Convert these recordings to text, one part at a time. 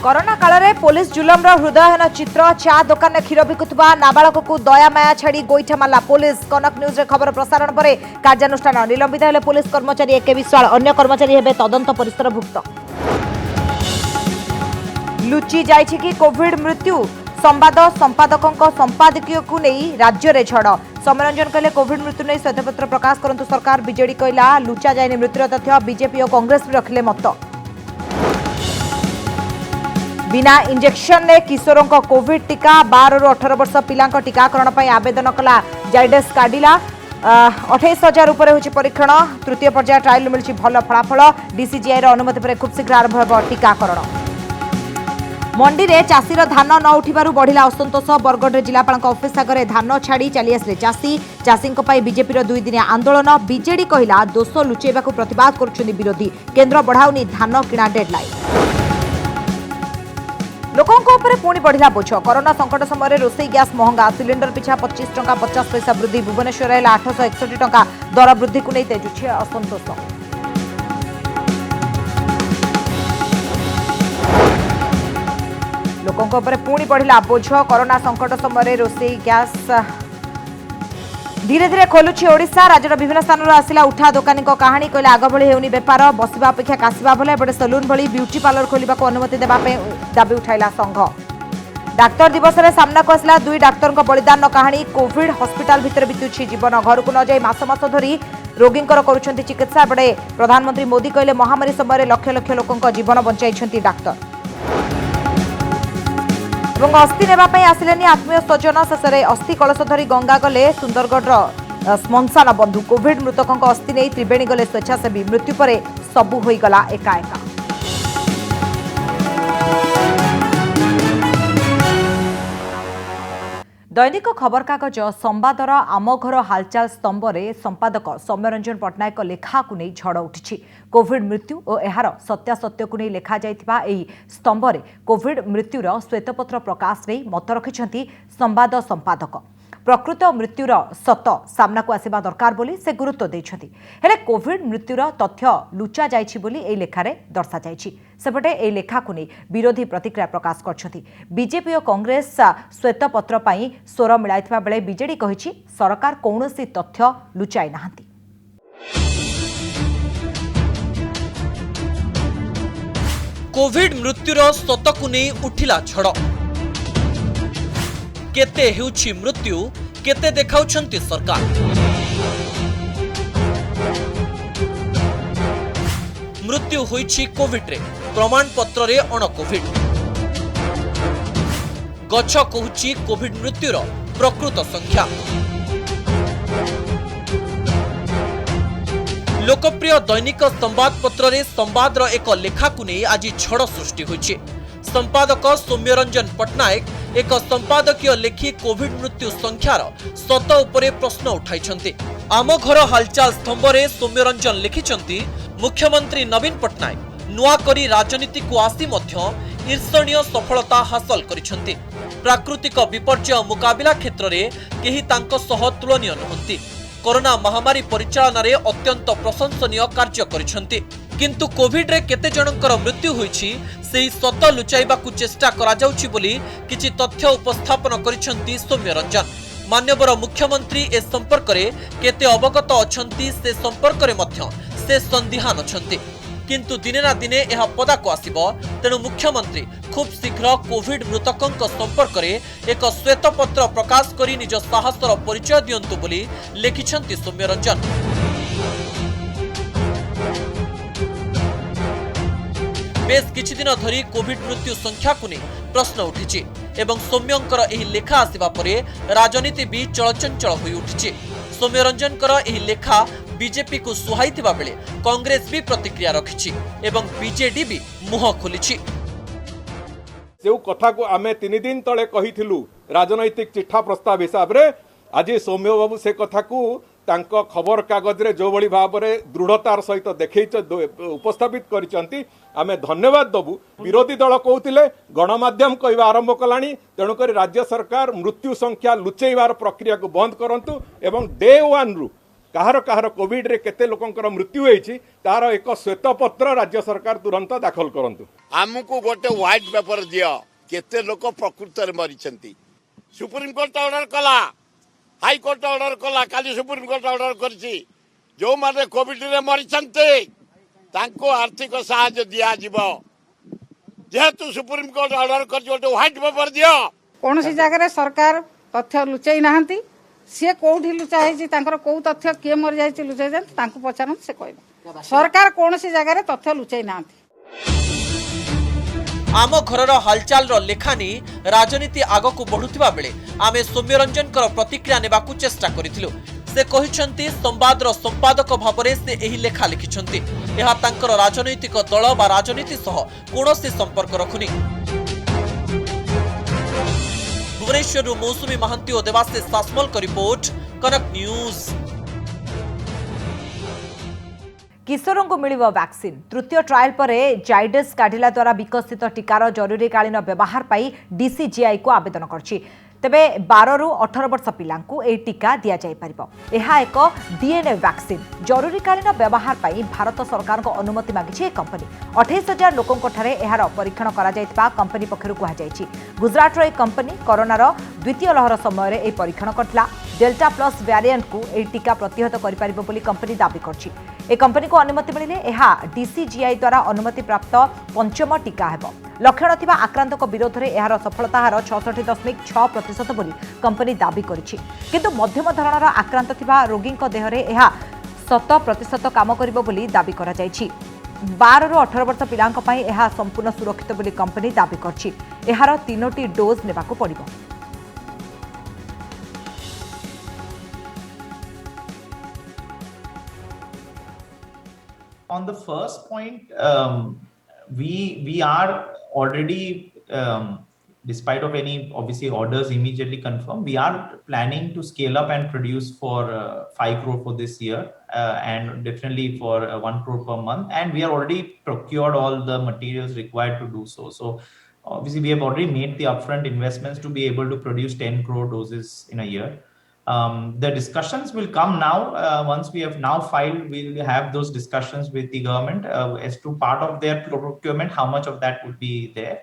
Corona काल में police जुलम हृदयहीन चित्र चा दुकान में क्षीर बिकुवा नाबालक को दया माया छाड़ी गोईठा मारला पुलिस। कनक न्यूज रे खबर प्रसारण पर कार्यानुष्ठान निलंबित हेले पुलिस कर्मचारी एके विश्वाल अन्य कर्मचारी हेबे तदंत परिसरभुक्त। लुचि जाइछि कि कोविड मृत्यु संवाद संपादकों संपादकीय को नहीं राज्य में झड़। सौम्यरंजन कहले कोविड मृत्यु नहीं श्वेतपत्र प्रकाश करंतु सरकार। बीजेडी कहला लुचा जाए मृत्यु तथ्य। बीजेपी और कांग्रेस भी रखिले मत। बिना इंजेक्शन ने किशोरों को कोविड टीका 12 ରୁ 18 वर्ष पिला टीकाकरण पर आवेदन कला जाइडेस काडिला। 28,000 उपर होछि परीक्षण। तृतीय पर्याय ट्रायल मिलछि भल फलाफल। डीसीजीआई रो अनुमति पर खूब शीघ्र आरंभ होब टीकाकरण। मंडी रे चाषीर धान न उठिबारु बढ़िला असंतोष। बरगढ़ जिलापाल ऑफिस आगे धान छाड़ी चली आसिले चाषी। चाषी बीजेपी 2 दिनिया आंदोलन। बीजेडी कहला दोष लुचेबाकू प्रतिवाद करुछन्ति विरोधी। केन्द्र बढ़ाउनी धान किणा डेडलाइन। लोकों पुणी बढ़िला बोझ। कोरोना संकट समय रोसई गैस महंगा। सिलिंडर पिछा 25 टंका 50 पैसा वृद्धि। भुवनेश्वर 861 टंका दर वृद्धि को नहीं तेजुछि असंतोष। लोकों पुणी बढ़िला बोझ। कोरोना संकट समय रोसई गैस धीरे धीरे खोलुछि ओडिशा। राज्यर विभिन्न स्थान आसिला उठा दोकानी कहानी। कहले आग भली हेउनी बेपार। बसिबा अपेक्षा कासिबा भले। एबे सलून भली ब्यूटी पार्लर खोलिबा को अनुमति देबा पे दाबी उठाइला संघ। डाक्तर दिवस रे सामना को आसिला 2 डाक्तर बलिदान कहानी। कोविड हॉस्पिटल भितर बितुछि जीवन। घर को न जाई मास मास धरी रोगींकर करुछन्ति चिकित्सा। एबे प्रधानमंत्री मोदी कहले महामारी समय लक्ष लक्ष लोकंक जीवन बंचाइछन्ति डाक्तर। अस्थि नेबापी आसिलेनी आत्मीय स्वजन। शेष में अस्थि कलश धरी गंगा गले सुंदरगढ़ श्मशान बंधु। कोविड मृतकों अस्थि नहीं त्रिवेणी गले स्वेच्छासेवी। मृत्यु पर सबू होईगला एका एका। दैनिक खबर कागज संवादर आम घर हालचाल स्तंभरे संपादक सौम्यरंजन पट्टनायक लेखा को नहीं झड़ उठी। कोविड मृत्यु और एहार सत्यासत्य को नहीं लेखा जाइथिबा एही स्तंभरे कोविड मृत्युर श्वेतपत्र प्रकाश नहीं मत रखिछन्ति संवाद संपादक। प्रकृत मृत्युर सत सामना को आसिबा दरकार बोली से गुरुत्व देइछन्ति। हेले कोविड मृत्युर तथ्य लुचा जाइछि बोली एही लेखारे दर्शा जाइछि। सेपटे एही लेखा को नहीं विरोधी प्रतिक्रिया प्रकाश करछन्ति। बीजेपी और कांग्रेस श्वेतपत्र पई स्वर मिलाइथिबा बेले बीजेडी कहिछि सरकार कौनसी तथ्य लुचाई नाहंती। कोविड मृत्युर सत को नहीं उठिला झड़। केते हेउछि मृत्यु केते देखाउछन्ति सरकार। मृत्यु होइछि कोविड रे प्रमाण पत्र रे अण कोविड। गछ कहूछि कोविड मृत्युर प्रकृत संख्या। लोकप्रिय दैनिक संवादपत्र रे संवाद रो एक लेखा को नहीं आज झड़ सृष्टि होइछि। संपादक सौम्यरंजन पट्टनायक एक संपादकीय लेखी कोविड मृत्यु संख्यार सत उपरे प्रश्न उठाइछन्ति। आम घर हालचाल स्तंभरे सौम्यरंजन लिखिछन्ति मुख्यमंत्री नवीन पट्टनायक नुआ करी राजनीति को आसी मध्य ईर्षणीय सफलता हासिल करिछन्ति। प्राकृतिक विपर्यय मुकाबिला क्षेत्र में केही तांको सह तुलनीय नहंती। कोरोना महामारी परिचालन रे अत्यंत प्रशंसनीय कार्य करिछन्ति। किंतु कोविड रे केते जनकर मृत्यु होईछि सेही सत लुचाइबा को चेष्टा करा जाउछि बोली किछि तथ्य उपस्थापन करिछन्ति सौम्यरंजन। मान्यवर मुख्यमंत्री ए संपर्क रे केते अवगत अछन्ति से संपर्क रे मध्य से संदिहान अछन्ति। किंतु दिने ना दिने यह पदा को आसीबो। तेणु मुख्यमंत्री खूब शीघ्र कोविड मृतकों संपर्क रे एक श्वेतपत्र प्रकाश करी निज साहसर परिचय दियंतु बोली लिखिछन्ति सौम्यरंजन। बेस किछि दिन धरी कोविड मृत्यु संख्या को नहीं प्रश्न उठिछि एवं सौम्यंकर एही लेखा आसिबा परे राजनीति भी चलचंचल होई उठिछि। सौम्यरंजनकर एही लेखा बीजेपी को सुहाइथिबा बेले कांग्रेस भी प्रतिक्रिया रखिछि एवं बीजेडी भी मुह खोलिछि। जो कथा को आमे 3 दिन तले कहिथिलु राजनैतिक चिठा प्रस्ताव हिसाब रे आज सौम्य बाबू से कथा को तांको खबर कागज रे जो बड़ी भाव रे दृढ़तार सहित देखै उपस्थापित करिसंती आमे धन्यवाद दबु। विरोधी दल कहउतिले गणमाध्यम कहवा आरंभ कलानी। तेणुकर राज्य सरकार मृत्यु संख्या लुचेइबार प्रक्रिया को बंद करंतु एवं डे 1 रु କାହାର କାହାର କୋଭିଡରେ କେତେ ଲୋକଙ୍କର ମୃତ୍ୟୁ ହେଇଛି ତାର ଏକ ଶ୍ୱେତପତ୍ର ରାଜ୍ୟ ସରକାର ତୁରନ୍ତ ଦାଖଲ କରନ୍ତୁ। ଆମକୁ ଗୋଟେ ହ୍ୱାଇଟ୍ ପେପର ଦିଅ କେତେ ଲୋକ ପ୍ରକୃତରେ ମରିଛନ୍ତି। ସୁପ୍ରିମକୋର୍ଟ ଅର୍ଡର କଲା, ହାଇକୋର୍ଟ ଅର୍ଡର କଲା, କାଲି ସୁପ୍ରିମକୋର୍ଟ ଅର୍ଡର କରିଛି ଯେଉଁମାନେ କୋଭିଡରେ ମରିଛନ୍ତି ତାଙ୍କୁ ଆର୍ଥିକ ସାହାଯ୍ୟ ଦିଆଯିବ। ଯେହେତୁ ସୁପ୍ରିମକୋର୍ଟ ଅର୍ଡର କରିଛି ଗୋଟେ ହ୍ୱାଇଟ୍ ପେପର ଦିଅ। କୌଣସି ଜାଗାରେ ସରକାର ତଥ୍ୟ ଲୁଚେଇ ନାହାନ୍ତି। ସିଏ କୋଉଠି ଲୁଚା ହେଇଛି, ତାଙ୍କର କୋଉ ତଥ୍ୟ କିଏ ମରିଯାଇଛି ଲୁଚେଇଛନ୍ତି ତାଙ୍କୁ ପଚାରନ୍ତୁ, ସେ କହିବେ। ସରକାର କୌଣସି ଜାଗାରେ ତଥ୍ୟ ଲୁଚେଇ ନାହାନ୍ତି। आम घर हालचाल लेखा नहीं राजनीति आग को बढ़ुवा बेले आमे सौम्यरंजन प्रतिक्रिया नेबाकू चेष्टा करिथिलु। से कहिसंती संवादर संपादक भाव में से एही लेखा लिखिछंती। एहा तांकर राजनैतिक दल बा राजनीति सह कोनोसी संपर्क रखुनी। भुवनेश्वर मौसुमी महांती और देवाशीष सासमल का रिपोर्ट, कनक न्यूज। किशोरों को मिलिबो वैक्सीन। तृतीय ट्रायल पर जाइडस काढिला द्वारा विकसित टीकार जरूरीकालीन व्यवहार पाई डीसीजीआई को आवेदन करछि। तेबे 12 रु 18 वर्ष पिला ए टीका दिया जाय परिबो। एहा एक डीएनए वैक्सीन जरूरीकालीन व्यवहार पाई भारत सरकार को अनुमति मागिछि कंपनी। 28,000 लोकों ठारे एहार परीक्षण करा जायतिबा कंपनी पक्षरु कहा जायछि। गुजरात रो कंपनी कोरोनार द्वितीय लहर समय ए परीक्षण करथिला। डेल्टा प्लस वेरिएंट को ए टीका प्रतिहत करि परिबो बोली कंपनी दाबी करछि। ए कंपनी को अनुमति मिलिले एहा डीसीजीआई द्वारा अनुमति प्राप्त पंचम टीका हेबो। लक्षण थिबा आक्रांतक विरोध में एहार सफलता हार 66.6% बोली कंपनी दाबी करिछि। किंतु मध्यम धरणर आक्रांत थिबा रोगी देहरे एहा 100% काम करिबो बोली दाबी करा जायछि। 12 रु 18 वर्ष पिलांक पई एहा संपूर्ण सुरक्षित बोली कंपनी दाबी करछि। एहार 3टी dose नेबाकू पड़िबो। On the first point, we are already, despite of any obviously orders immediately confirmed, we are planning to scale up and produce for 5 crore for this year and definitely for 1 crore per month. And we are already procured all the materials required to do so. So obviously we have already made the upfront investments to be able to produce 10 crore doses in a year. The discussions will come now. Once we have now filed, we'll have those discussions with the government as to part of their procurement, how much of that would be there.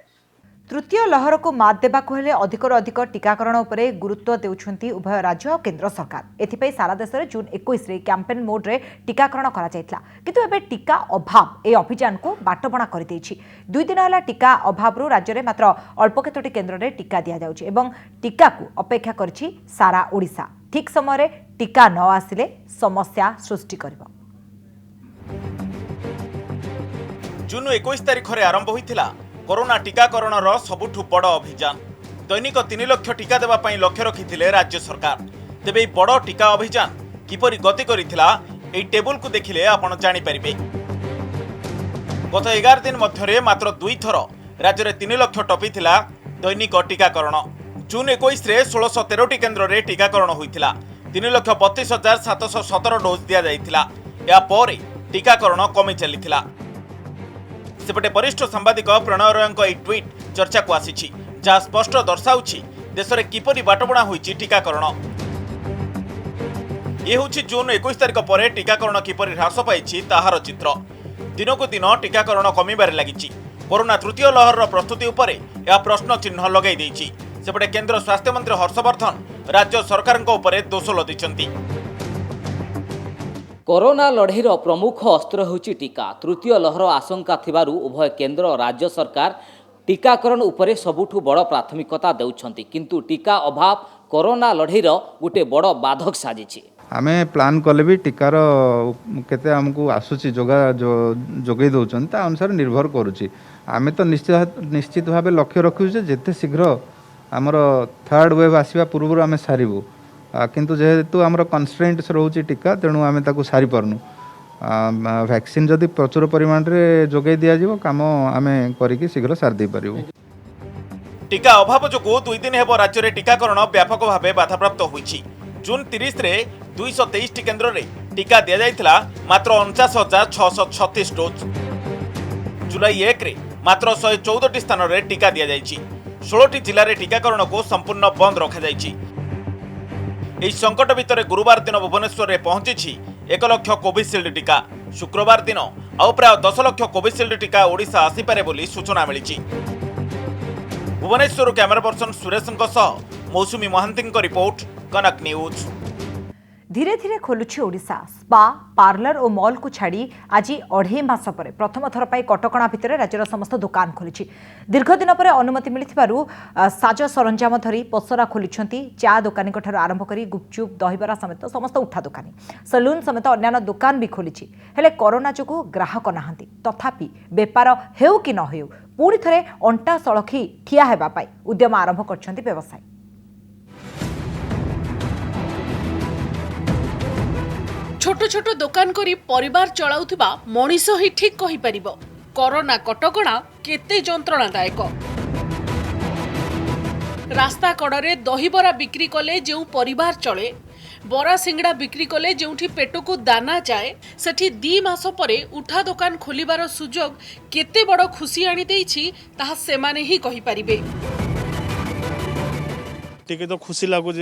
तृतीय लहर को मात देबाकू हेले अधिकरु अधिक टीकाकरण उपरे गुरुत्व देउछंती उभय राज्य और केंद्र सरकार। एथिपई सारा देश में जून 21 रे कैंपेन मोड रे टीकाकरण करा जायतला। किंतु एबे टीका अभाव ए अभियान को बाटबणा कर देछि। 2 दिन होला टीका अभाव रु राज्य रे मात्र अल्प केतोटी केंद्र रे टीका दिया जाउछि एवं टीका को अपेक्षा करछि सारा ओडिसा। ठीक समय रे टीका न आसिले समस्या सृष्टि करबो। जून 21 तारिख रे आरंभ होइतिला कोरोना टीकाकरण सबुठु बड़ अभियान। दैनिक 3 लाख टीका देवा पई लक्ष्य रखिथिले राज्य सरकार। तेबे बड़ टीका अभियान किपरि गति करिथिला एई टेबुल को देखिले आपण जानि परिबे। गत 11 दिन मध्यरे मात्र 2 थर राज्य रे 3 लाख टपिथिला दैनिक टीकाकरण। जून 21 रे 1613 केन्द्र रे टीकाकरण होइथिला। 3,32,717 डोज दिया जाइथिला। या परे टीकाकरण कमी चलिथिला। सेपटे वरिष्ठ सांबादिक प्रणय रॉयଙ୍କ এই ट्वीट चर्चा को आसीछि, जहाँ स्पष्ट दर्शाउछि देश में किपरि बाटबणा होइछि टीकाकरण। ये होछि जून 21 तारिख पर टीकाकरण किपरि ह्रास पाइछि ताहार चित्र। दिनकू दिन टीकाकरण कमिबारे लागिछि। कोरोना तृतीय लहर प्रस्तुति उपरे या प्रश्न चिन्ह लगाई देइछि। सेपटे केंद्र स्वास्थ्य मंत्री हर्षवर्धन राज्य सरकारଙ୍କ उपरे दोष लदिछन्ति। कोरोना लड़ईर प्रमुख अस्त्र होची टीका। तृतीय लहर आशंका थिबारु उभय केंद्र और राज्य सरकार टीकाकरण उपरे सबुठु बड़ प्राथमिकता देउछन्ति। किंतु टीका अभाव कोरोना लड़ईर गोटे बड़ बाधक साजिछि। आमे प्लान कले भी टीकार केते हमकु आसुची जोगै दउछन ता अनुसार निर्भर करूची। आमे तो निश्चित भाबे लक्ष्य रखु जे जेते शीघ्र हमर थर्ड वेव आसीबा पूर्व आमे सारिबु। किंतु जेहेतु आमर कन्स्ट्रेंट्स रोचे टीका तेणु आम ताकू सारी पार्नु। वैक्सीन जदि प्रचुर परिमाण रे जोगे दिया जिवो काम आमे करिकि शीघ्र सार दे परिबो। टीका अभाव जोगु 2 दिन हेबो राज्य रे टीकाकरण व्यापक भावे बाधाप्राप्त होईछि। जून 30 रे 223 टी केन्द्र रे टीका दिया जाइथिला मात्र 49,636 डोज। जुलाई 1 रे मात्र 114 टी स्थान रे टीका दिया जाइछि। 16 टी जिल्ला रे टीकाकरण को संपूर्ण बंद रखा जाइछि। ଏହି संकट भितर गुरुवार दिन भुवनेश्वर में पहुंची 1 लाख कोविशील्ड टीका। शुक्रवार दिन आउ प्राय 10 लाख कोविशील्ड टीका ओडिशा आसीपारे बोली सूचना मिली। Bhubaneswar camera person Suresh मौसुमी Mahanti report, कनक न्यूज। धीरे धीरे खोलुछि ओडिशा। स्पा, पार्लर और मॉल को छाड़ी आज 2.5 मास पर प्रथम थर पर कटकणा भितर राज्यर समस्त दुकान खोली। दीर्घ दिन पर अनुमति मिलिथिबारु साज सरंजाम धरी पसरा खोलिछंती। चा दुकानी आरंभ करी गुपचुप, दहीबरा समेत समस्त उठा दुकानी, सलून समेत अन्य दुकान भी खोली। हेले कोरोना जोगु ग्राहक नाहांती। तथापि बेपार हेउ कि न हेउ पुणी थरे अंटा सळखी ठिया हेबा पाई उद्यम आरंभ करछंती व्यवसायी। छोट छोट दुकान करी परिवार चलाउथिबा मनीष ही ठीक कहि परिबो कोरोना कटकणा केते जंत्रणादायक। रास्ता कड़े दहीबरा बिक्री कले जो परिवार चले, बरा सिंगड़ा बिक्री कले जोठी पेट को दाना जाए, सेठी 2 मास परे उठा दुकान खोलिबार सुजोग केते बड़ खुशी आनी देइछि ताहा सेमाने ही कहि परिबे। टिके तो खुशी लागुच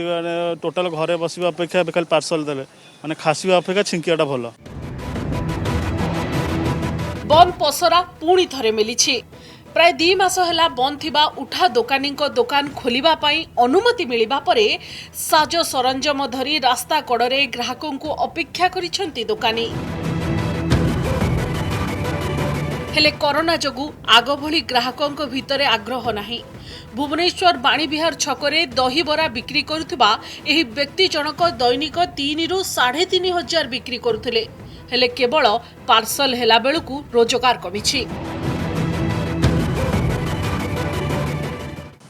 टोटाल घरे बसवा अपेक्षा खाली पार्सल देले माने खासिबा अपेक्षा छिंकियाटा भल। बंद पसरा पुणी थरे मिली। प्राय 2 मास हैला बंद थिबा उठा दुकानी दुकान खोलिबा पाई अनुमति मिलिबा परे साज सरंजाम धरी रास्ता कड़े ग्राहकों को अपेक्षा करिसेंती दुकानी। हेले कोरोना जोगु आग भली ग्राहकों भितरे आग्रह नाही। भुवनेश्वर बाणीविहार छकरे दहीबरा बिक्री करुथिबा एही व्यक्ति जनक दैनिक 3 ରୁ 3.5 हजार बिक्री करुथिले। हेले केवल पार्सल हेला बेलकु रोजगार कमिछि।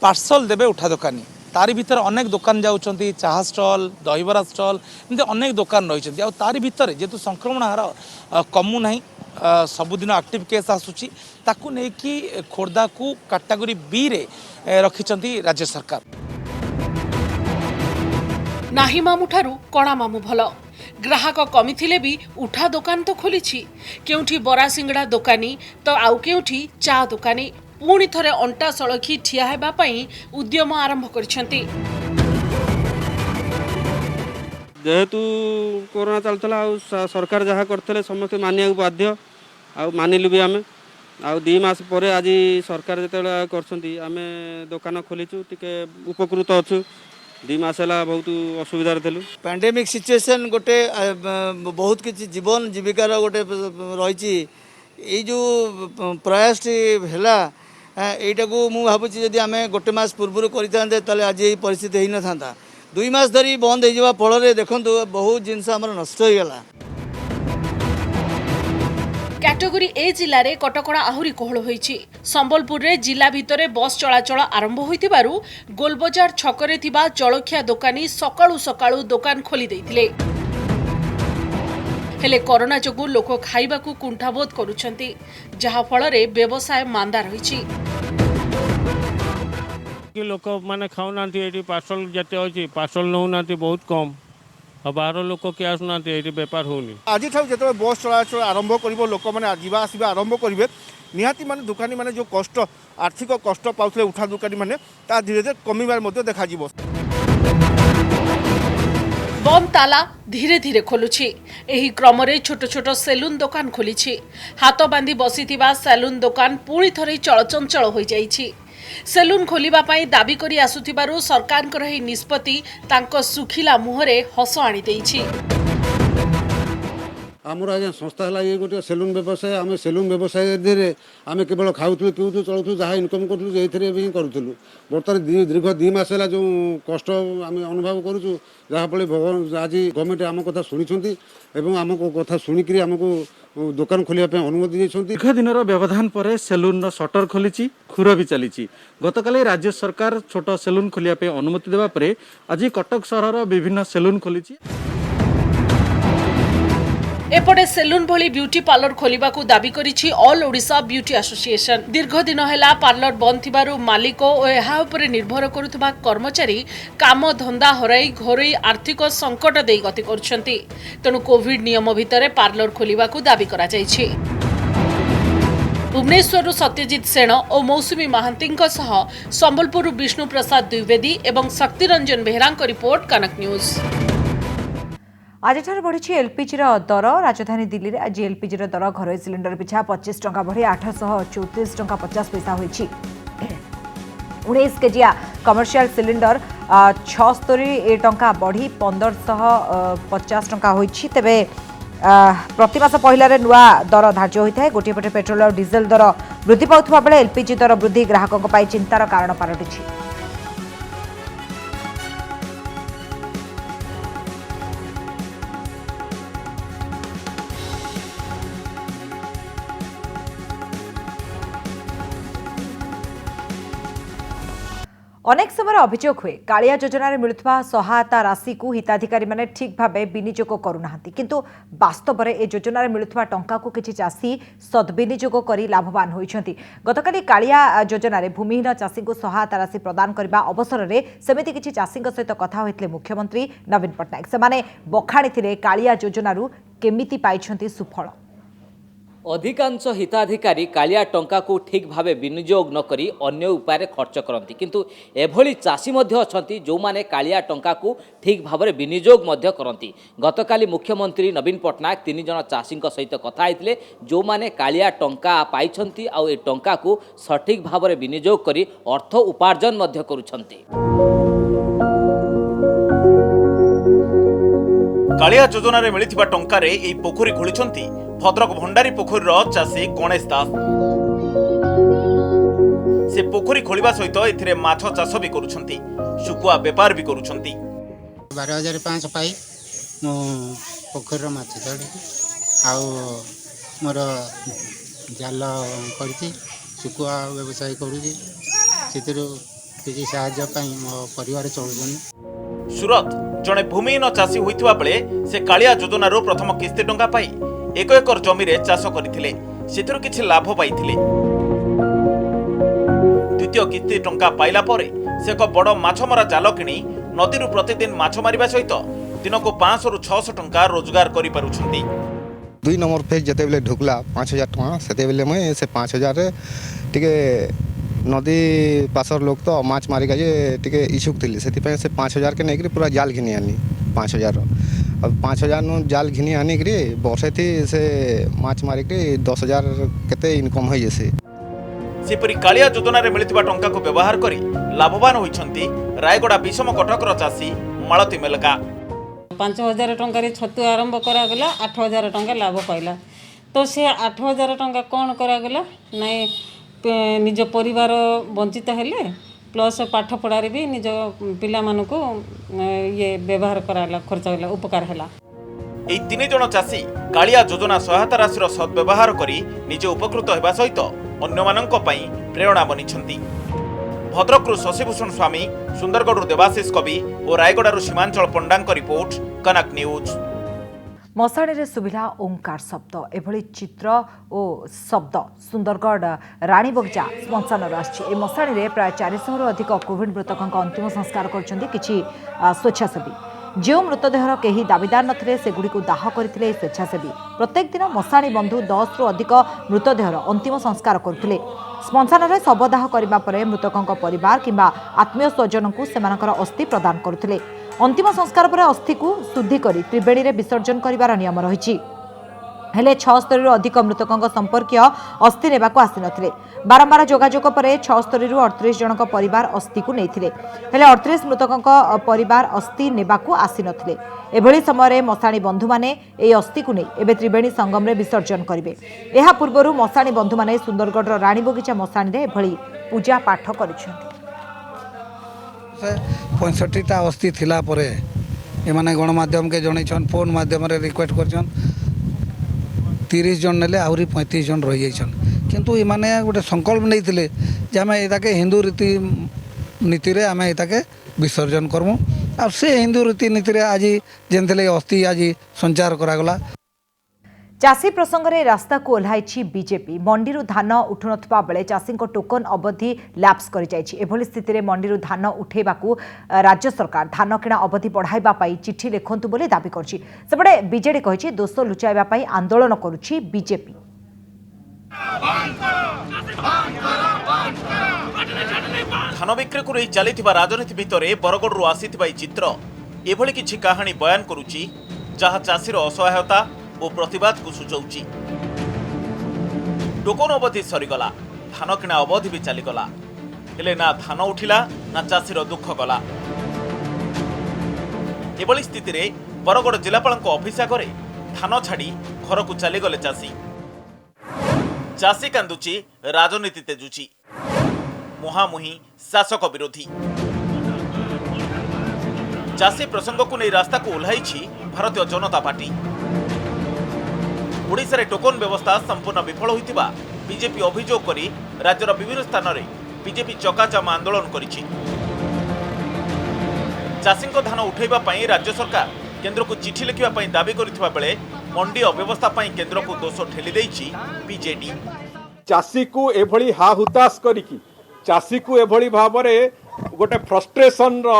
पार्सल देबे उठा दुकानी, तारी भीतर अनेक दुकान जाउछंती, चाहा स्टॉल, दहीबरा स्टॉल, एमती अनेक दुकान रहिछंती। आ तारी भीतर जेतु संक्रमण हार कमु नाही, सबुदिन एक्टिव केस आसुची, ताकू नै कि खोर्धा को कैटेगरी बी रे रखिछंती राज्य सरकार। नाही मामू ठारू कणा मामू भल। ग्राहक कमी थिले भी उठा दुकान तो खोलिछि। केउठी बरा सिंगड़ा दुकानी तो आउ केउठी चा दुकानी पुणी थरे अंटा सळखी ठिया हेबा पई उद्यम आरंभ करछंती। जेहेतु कोरोना चलता सरकार जहाँ करते समस्त मानिया बाध्य मानिलु भी आम 2 मास पर आज सरकार जो कर दुकान खोलीचु टिके उपकृत अच्छु। 2 मास है बहुत असुविधा थिलु। पैंडेमिक सिचुएशन गोटे बहुत किसी जीवन जीविकार गोटे रही जो प्रयास है यहीटा को मुझे भावुँ जदि आम 1 मास पूर्व करते आज ये परिस्थिति हो न था। 2 मास धरी बंद हो फल देखु बहुत जिनस नष्ट हो गला। कैटेगरी ए जिले में कटकणा आहुरी कोहल होईछि। संबलपुर रे जिला भितरे बस चलाचल आरंभ होइतिबारु गोलबजार छकरे थिबा जलखिया दुकानी सकाळु सकाळु दुकान खोली दैथिले। हेले कोरोना जोगु लोक खाइबाकू कुंठाबोध करूछंती, जहा फल रे व्यवसाय मांदा रहिछि। कि लोक माने खाऊना पार्सल जते होची पार्सल नौना बहुत कम, बाहर लोक किए आसुना बेपार होनी। आज जो बस चलाचल आरंभ कर लोक मैंने जावा आसवा आरंभ करेंगे निहाती माने दुकानी माने जो कष्ट आर्थिक कष्ट पाउथले उठा दुकानी माने ता धीरे धीरे कमिबार मध्ये देखा जिवो। बंद ताला धीरे धीरे खोलुछि। एही क्रम रे छोट छोट सेलून दुकान खोलिछि। हाथ बांधी बसिथिबा सेलून दुकान पुणी थरे चलचंचल हो जाइछि। सेलून खोलिबा पाई दाबी करी आसुथिबारु सरकारकर एही निष्पत्ति तांको सुखिला मुहरे हस आनी देइछि। आमर आज संस्था है ये गोटे सेलून व्यवसाय। आम सेलून व्यवसाय धीरे आम केवल खाऊलु पीऊलु चलुलु जहाँ इनकम करूँ ये करूँ। बर्तमान दीर्घ 2 मास है जो कष्ट आम अनुभव करूँ जहाँफल भगवान आज गवर्नमेंट आम कथा शुणी आम कथा शुणिक आमको दुकान खोलिया अनुमति देते। दीर्घ दिन व्यवधान पर सेलून सटर खोली खुर भी चली। गतकाली राज्य सरकार छोट सेलून खोलिया अनुमति देवा परे आज कटक सहर विभिन्न सेलून खोली। एपटे सेलून भली ब्यूटी पार्लर खोलिबाकू दाबी करिछि ऑल ओडिशा ब्यूटी एसोसिएशन। दीर्घ दिन हैला पार्लर बंद थिबारु मालिक और एहा उपरे निर्भर करुथबा कर्मचारी काम धंदा हराई घरोई आर्थिक संकट देई गति करछंती। तेणु कोविड नियम भितरे पार्लर खोलिबाकू दाबी करा जाइछि। भुवनेश्वरु सत्यजित सेन और मौसुमी महांतीଙ୍କ सह संबलपुर विष्णु प्रसाद द्विवेदी एवं शक्तिरंजन बेहराଙ୍କ रिपोर्ट कनक न्यूज। आज बढ़ी एलपीजी दर राजधानी दिल्ली में आज एलपीजी दर घरोई सिलिंडर पिछा 25 टंका बढ़ी 834 टंका 50 पैसा होईछि। 19 केजिया कमर्शियल सिलिंडर 76 टंका बढ़ी 1550 टंका होईछि। तेबे प्रतिमास पहले नुआ दर धार्य होता है। गोटे पटे पेट्रोल और डीजेल दर वृद्धि पाउथबा बेले एलपीजी दर वृद्धि ग्राहकों पर चिंतार कारण पालटिछि। अनेक समय अभियोग हुए कालिया योजन मिलुवा सहायता राशि को हिताधिकारी माने ठीक भाव विनियोग करूना किंतु वास्तव में ए योजन मिलुवा टंका को किसी चाषी सद्विनियोग कर लाभवान होती। गतकाली कालिया योजन भूमिहीन चाषी को सहायता राशि प्रदान करने अवसर में सेमती किसी चाषी सहित कथा होते मुख्यमंत्री नवीन पट्टनायक। से बखाणी कालिया योजन केमिति पाइछंती सुफल। अधिकांश हिताधिकारी कालिया टंका को ठीक भाव विनियोग न करी अन्य उपाय खर्च करती किंतु एभली चाषी अछंती जो माने कालिया टंका को ठीक भाव विनियोग करती। गतकाली मुख्यमंत्री नवीन पट्टनायक 3 जन चाषी सहित कथा होते जो माने कालिया टंका पाइछंती आ ए टंका को सठिक भाव विनियोग करी अर्थ उपार्जन करुछंती। कालिया योजन मिलिथिबा टंकारे एई पोखरी खोलिछंती भद्रक भंडारी पोखरीर चाषी गणेश दास। से पोखरी खोलिबा सहित एथिरे माछ चाष भी करुछंती, सुकुआ व्यापार भी करुछंती। 12,500 पाई मो पोखरीर माछ छाड़ी आउ मोर जाल करछि सुकुआ व्यवसाय करूछि सेतिरो किछि सहायता पई मो परिवार चलुछन। सूरत जणे भूमिहीन चाषी होइथिबा बेले से कालिया योजनारो प्रथम किस्ती टंका पाई 1 एकर जमी रे चाष करथिले सेतिरो किछि लाभ पाइथिले। द्वितीय किस्ती टंका पाइला परे से एक बड़ माछ मरा जाल किनी नदीरु प्रतिदिन माछ मारिबा सहित दिनको 500 रु 600 टंका रोजगार करि पारुछंती। 2 नंबर फेज जते बेले ढुकला 5000 टंका सेते बेले मैं से 5000 रे टिके नदी पासर लोग तो माछ मारिका जे टिके इच्छुक थिले सेति पे से 5000 के नेकरी पूरा जाल घिनी आनी 5000 अब 5000 नु जाल घिनी आनी करी वर्षे थी से माछ मारी के 10000 केते इनकम होई जसे। सेपरी कालिया योजन रे मिलिथिबा टंका को व्यवहार करी लाभवान होइछंती रायगड़ा विषम कटकर चाषी मालती मेलका। 5000 टंका रे छतु आरंभ करा गला 8000 टंका लाभ पाइला तो से 8000 टंका कोन करा गला नै निज परिवार वंचित हेले प्लस पाठ पढ़ारे भी निज पिला मानू को ये व्यवहार कराला खर्च होला उपकार होला। एई 3 जन चाषी कालिया योजना सहायता राशिर सद्व्यवहार करी निजे उपकृत हेबा सहित अन्य माननक पई प्रेरणा बनिछंती। भद्रकरू शशिभूषण स्वामी, सुंदरगढ़ देवाशीष कवि और रायगड़ारू सीमांचल पंडांक रिपोर्ट कनक न्यूज। मशाणी रे सुविधा ओंकार शब्द एभली चित्र और शब्द सुंदरगढ़ रानी बगीचा श्मशान आसी। मशाणी रे प्राय 400 रु अधिक कोविड मृतकों अंतिम संस्कार करछंती किछि स्वेच्छासेवी। जो मृतदेहर केही दाबीदार नथिले सेगुडी दाह करथिले स्वेच्छासेवी। प्रत्येक दिन मशाणी बंधु 10 रु अधिक मृतदेहर अंतिम संस्कार करथिले। श्मशान रे शवदाह करिबा परे मृतकों परिवार किंबा आत्मीय स्वजन को सेमानकर अस्थि प्रदान करथिले। अंतिम संस्कार पर अस्थि को शुद्धि करी त्रिवेणी रे विसर्जन करिवार नियम रहिछि। हेले 76 रु अधिक मृतकों संपर्कीय अस्थि नेबाको आसी नथिले। बारंबार जोगाजोग पर 76 रु 38 जनक परिवार अस्थि को नैथिले हेले 38 मृतकों परिवार अस्थि नेबाको आसी नथिले। एभली समय मशाणी बंधु माने ए अस्थि को नै एबे त्रिवेणी संगम रे विसर्जन करिवे। एहा पूर्वरु मशाणी बंधु माने सुंदरगढ़ रानी बगीचा मशाणी रे एभली पूजा पाठ करिसेंती। 65टा अस्थि थिला परे एमाने गणमाध्यम के जणैछन फोन माध्यम रे रिक्वेस्ट करछन 30 जन नेले आउरी 35 जन रहि जाइछन किंतु एमाने गोटे संकल्प नैथिले जे आमे एताके हिंदू रीति नीति रे आमे एताके विसर्जन करमु आ से हिंदू रीति नीति रे आज जेनथले अस्थि आज संचार करा गला। चाषी प्रसंग में रास्ता को ओह्लाई बीजेपी। मंडी धान उठुनथिबा बेले चाषी टोकन अवधि लैप्स कर एभली स्थिति में मंडी धान उठेबा राज्य सरकार धान किणा अवधि बढ़ाइबा पई चिट्ठी लिखंतु बोली दाबी करछि। सेपटे बीजेडी कहिछि दोष लुचाइबा पई आंदोलन करुछि बीजेपी। धान बिक्री को नहीं चली राजनीति भितर बरगढ़ आसीथिबा चित्र एभली किछि कहानी बयान करुची जहाँ चाषीर असहायता और प्रतिवाद को सूचाउची। टोकन अवधि सरीगला, धान किणा अवधि भी चलीगला, हेले ना धान उठिला ना चाषीर दुख गला। एभली स्थिति रे बरगढ़ जिलापाल ऑफिस आगे धान छाड़ी घर को चलीगले चाषी। चाषी कांदुची, राजनीति तेजुची, मुहामुही शासक विरोधी। चाषी प्रसंग को नहीं रास्ता को ओह्लाई भारतीय जनता पार्टी। ओडिशा रे टोकन व्यवस्था संपूर्ण विफल होइतिबा बीजेपी अभियोग करी राज्यर विभिन्न स्थान में बीजेपी चकाचाम आंदोलन करिछि। चाषी धान उठैबा पई राज्य सरकार केंद्र को चिठी लिखिबा पई दाबी करिथिबा बेले मंडी अव्यवस्था पई केंद्र को दोष ठेली दैछि बीजेडी। चाषी को एभली हा हुताश करिकी चाषी को एभली भावरे गोटे फ्रस्ट्रेशन रो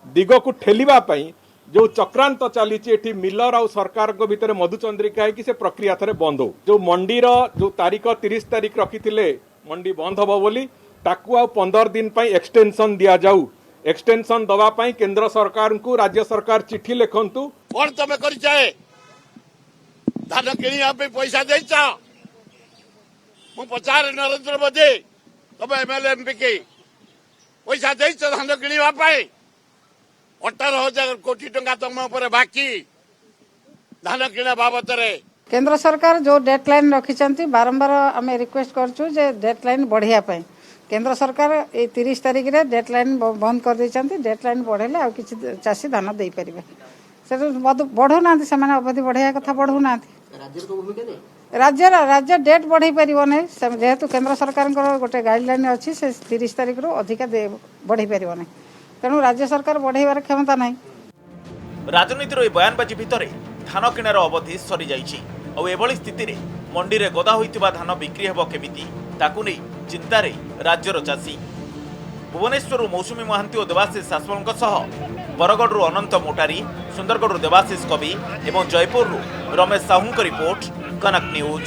दिग को ठेलिबा पई जो चक्रांत चली मिलर और सरकार को भितर मधुचंद्रिका है से प्रक्रिया थे बंद हो। जो मंडीर जो तारीख 30 तारीख रखी मंडी बंद हम बोली ताकू आ 15 दिन एक्सटेंशन दि जाऊ। एक्सटेंशन दवाई केंद्र सरकार को राज्य सरकार चिठी लिखंतु। कौन तुम कर धान कि पैसा दे पचार नरेंद्र मोदी तुम एमएलए एमपी के पैसा दे धान कि 18,000 कोटी टंका तुम ऊपर बाकी धान किणा बाबद रे। केंद्र सरकार जो डेडलाइन रखी बारंबार आम रिक्वेस्ट करछु जे डेडलाइन बढ़िया पाई केंद्र सरकार ए 30 तारीख रे डेडलाइन बंद कर देछंती। डेडलाइन बढ़ेले आ किछि चासी धान देई परिबे से बढ़ो ना से माने अवधि बढ़िया कथा बढ़ो ना। राज्य डेट बढ़ई परिबो नै जेहेतु केंद्र सरकार गोटे गाइडलाइन अछि से 30 तारीख रो अधिका बढ़ई परिबो नै तेणु राज्य सरकार बढ़ेबार क्षमता नहीं। राजनीतिर बयानबाजी भितर धान किणार अवधि सरी जाइछि और एभली स्थिति रे मंडी रे गदा होइतिबा धान बिक्री हेबो केमिति ताकू नै चिंतारे राज्यर चाषी। भुवनेश्वर मौसुमी महांती और देवाशीष सासवालଙ୍କ सह बरगढ़ अनंत मोटारी, सुंदरगढ़ देवाशीष कवि एवं जयपुर रमेश साहू रिपोर्ट कनक न्यूज।